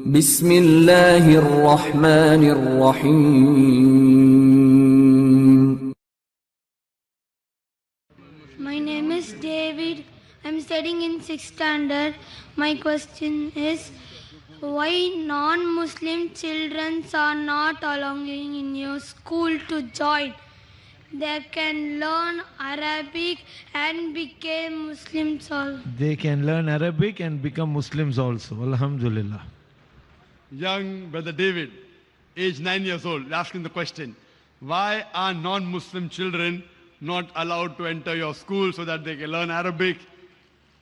بسم اللہ الرحمن الرحیم. My name is David. I'm studying in 6th standard. My question is, why non-Muslim children are not allowing in your school to join? They can learn Arabic and become Muslims also. They can learn Arabic and become Muslims also. Alhamdulillah. Young brother David, age 9 years old, asking the question, why are non-Muslim children not allowed to enter your school so that they can learn Arabic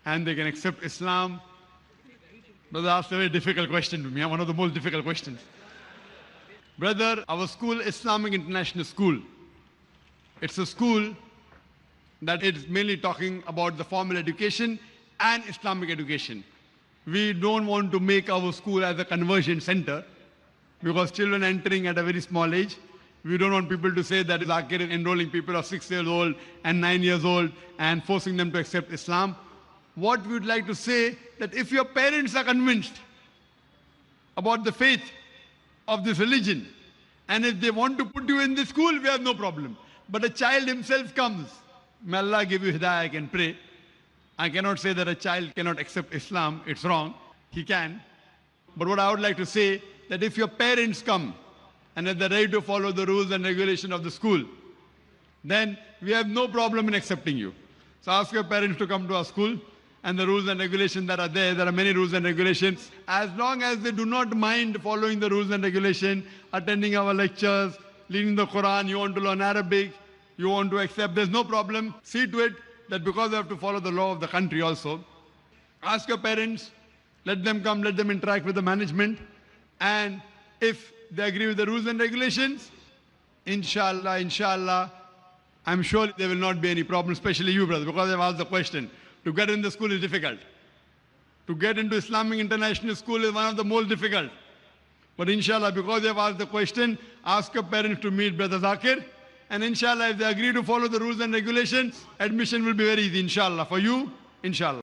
and they can accept Islam? Brother asked a very difficult question to me, one of the most difficult questions. Brother, our school, Islamic International School, it's a school that is mainly talking about the formal education and Islamic education. We don't want to make our school as a conversion center because children entering at a very small age, we don't want people to say that Zakir is enrolling people of 6 years old and 9 years old and forcing them to accept Islam. What we would like to say that if your parents are convinced about the faith of this religion and if they want to put you in this school, we have no problem. But a child himself comes, may Allah give you hidayah, I can pray. I cannot say that a child cannot accept Islam, it's wrong, he can. But what I would like to say, that if your parents come and if they're ready to follow the rules and regulation of the school, then we have no problem in accepting you. So ask your parents to come to our school and the rules and regulations that are there are many rules and regulations. As long as they do not mind following the rules and regulations, attending our lectures, reading the Quran, you want to learn Arabic, you want to accept, there's no problem. See to it that because they have to follow the law of the country also, ask your parents, let them come, let them interact with the management, and if they agree with the rules and regulations, inshallah, I'm sure there will not be any problem, especially you, brother, because I've asked the question. To get in the school is difficult. To get into Islamic International School is one of the most difficult. But inshallah, because you have asked the question, ask your parents to meet brother Zakir, and inshallah, if they agree to follow the rules and regulations, admission will be very easy, inshallah. For you, inshallah.